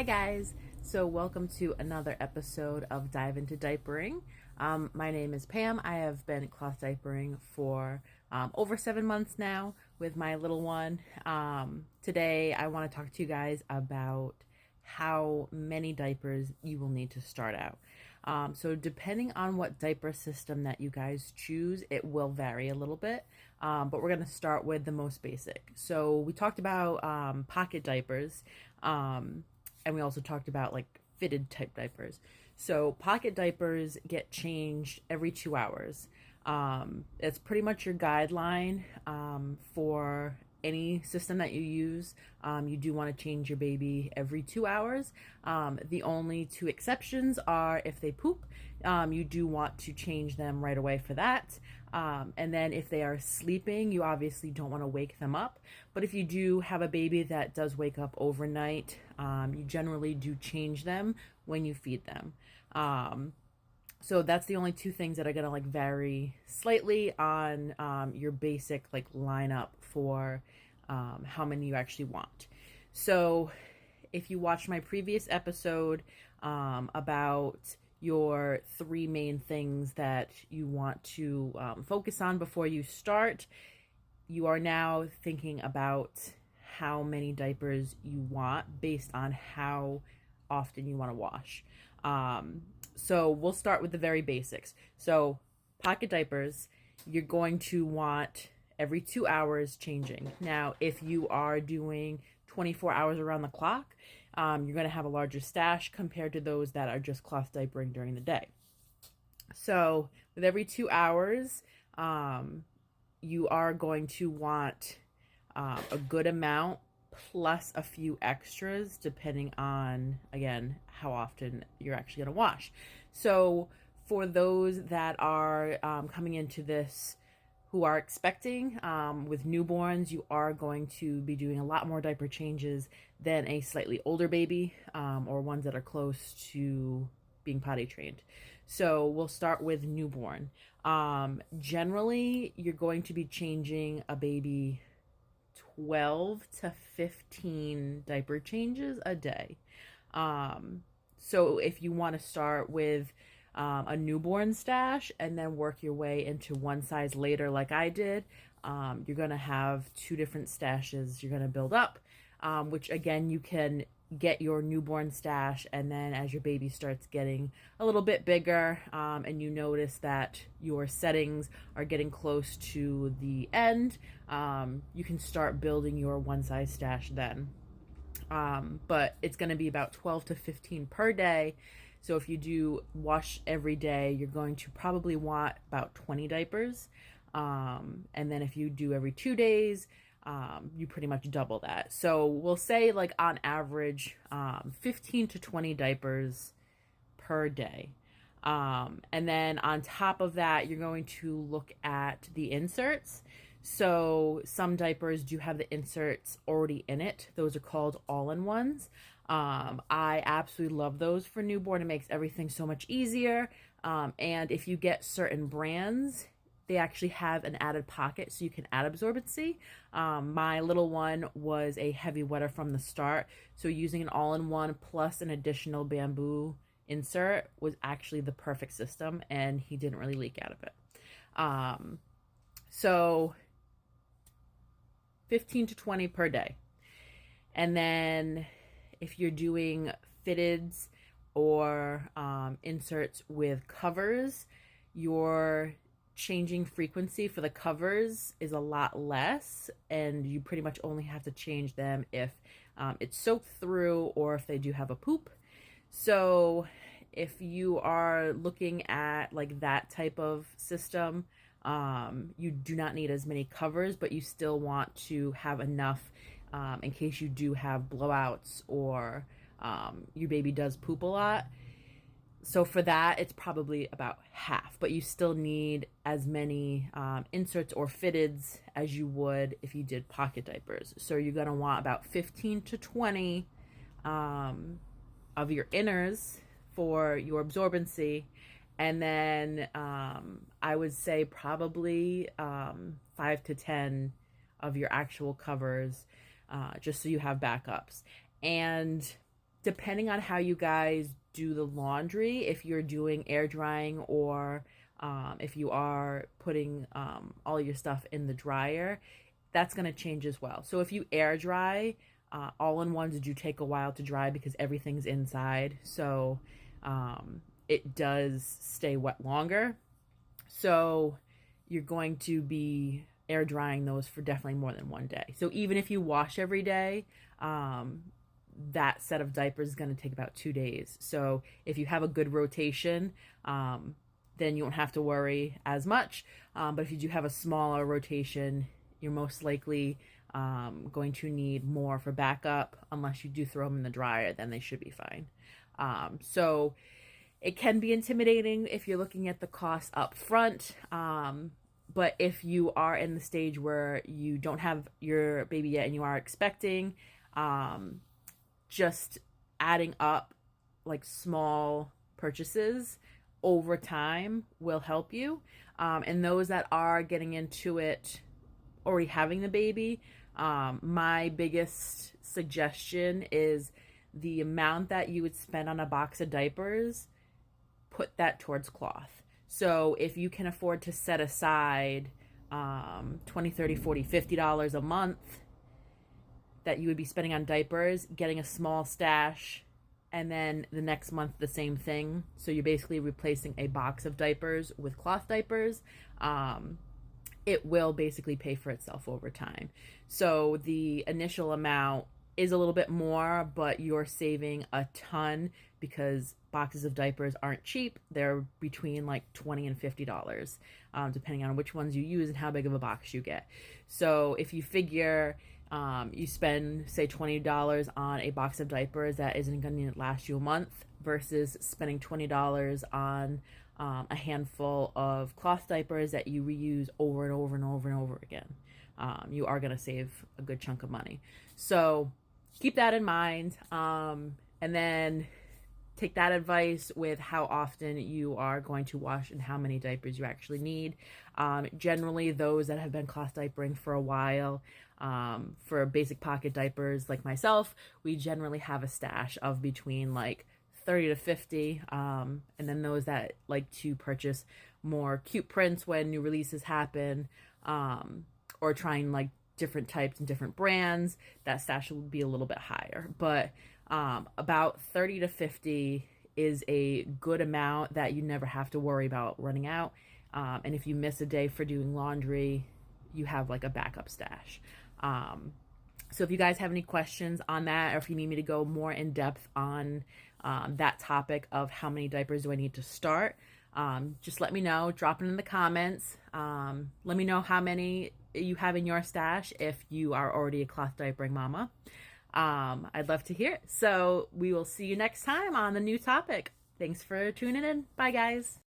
Hi guys, so welcome to another episode of Dive into Diapering. My name is Pam. I have been cloth diapering for over 7 months now with my little one. Today I want to talk to you guys about how many diapers you will need to start out. So depending on what diaper system that you guys choose, it will vary a little bit. But we're going to start with the most basic. So we talked about pocket diapers. And we also talked about like fitted type diapers. So pocket diapers get changed every 2 hours. It's pretty much your guideline for any system that you use. You do want to change your baby every 2 hours. The only two exceptions are if they poop, you do want to change them right away for that. And then if they are sleeping, you obviously don't want to wake them up. But if you do have a baby that does wake up overnight, you generally do change them when you feed them. So that's the only two things that are going to like vary slightly on your basic like lineup for how many you actually want. So if you watched my previous episode about your three main things that you want to focus on before you start, you are now thinking about how many diapers you want based on how often you want to wash. So we'll start with the very basics. So pocket diapers, you're going to want every 2 hours changing. Now, if you are doing 24 hours around the clock, you're going to have a larger stash compared to those that are just cloth diapering during the day. So with every 2 hours, you are going to want a good amount plus a few extras depending on, again, how often you're actually going to wash. So for those that are coming into this who are expecting, with newborns, you are going to be doing a lot more diaper changes than a slightly older baby or ones that are close to being potty trained. So we'll start with newborn. Generally, you're going to be changing a baby 12 to 15 diaper changes a day. So if you want to start with a newborn stash and then work your way into one size later like I did, you're going to have two different stashes you're going to build up, which again, you can get your newborn stash, and then as your baby starts getting a little bit bigger and you notice that your settings are getting close to the end, you can start building your one size stash then. But it's going to be about 12 to 15 per day. So if you do wash every day, you're going to probably want about 20 diapers. And then if you do every 2 days, you pretty much double that. So we'll say like on average, 15 to 20 diapers per day. And then on top of that, you're going to look at the inserts. So some diapers do have the inserts already in it. Those are called all-in-ones. I absolutely love those for newborn. It makes everything so much easier. And if you get certain brands, they actually have an added pocket so you can add absorbency. My little one was a heavy wetter from the start, so using an all-in-one plus an additional bamboo insert was actually the perfect system, and he didn't really leak out of it. So 15 to 20 per day. And then if you're doing fitteds or inserts with covers, your changing frequency for the covers is a lot less, and you pretty much only have to change them if it's soaked through or if they do have a poop. So if you are looking at like that type of system, you do not need as many covers, but you still want to have enough in case you do have blowouts or your baby does poop a lot. So for that, it's probably about half, but you still need as many inserts or fitteds as you would if you did pocket diapers. So you're going to want about 15 to 20 of your inners for your absorbency. And then I would say probably 5 to 10 of your actual covers, just so you have backups. And depending on how you guys do the laundry, if you're doing air drying or if you are putting all your stuff in the dryer, that's going to change as well. So if you air dry, all-in-ones do take a while to dry because everything's inside. So it does stay wet longer. So you're going to be air drying those for definitely more than one day. So even if you wash every day, that set of diapers is going to take about 2 days. So if you have a good rotation, then you won't have to worry as much. But if you do have a smaller rotation, you're most likely going to need more for backup. Unless you do throw them in the dryer, then they should be fine. So it can be intimidating if you're looking at the cost up front. But if you are in the stage where you don't have your baby yet and you are expecting, just adding up like small purchases over time will help you. And those that are getting into it already having the baby, my biggest suggestion is the amount that you would spend on a box of diapers, put that towards cloth. So if you can afford to set aside $20, $30, $40, $50 a month that you would be spending on diapers, getting a small stash, and then the next month the same thing. So you're basically replacing a box of diapers with cloth diapers. It will basically pay for itself over time. So the initial amount is a little bit more, but you're saving a ton because boxes of diapers aren't cheap. They're between like $20 and $50, depending on which ones you use and how big of a box you get. So if you figure you spend, say, $20 on a box of diapers that isn't going to last you a month versus spending $20 on a handful of cloth diapers that you reuse over and over and over and over again, you are going to save a good chunk of money. So keep that in mind, and then take that advice with how often you are going to wash and how many diapers you actually need. Generally, those that have been cloth diapering for a while, for basic pocket diapers like myself, we generally have a stash of between like 30 to 50, and then those that like to purchase more cute prints when new releases happen, or trying like different types and different brands, that stash will be a little bit higher. But about 30 to 50 is a good amount that you never have to worry about running out. And if you miss a day for doing laundry, you have like a backup stash. So if you guys have any questions on that, or if you need me to go more in depth on that topic of how many diapers do I need to start, just let me know. Drop it in the comments. Let me know how many you have in your stash if you are already a cloth diapering mama. I'd love to hear it. So we will see you next time on the new topic. Thanks for tuning in. Bye, guys.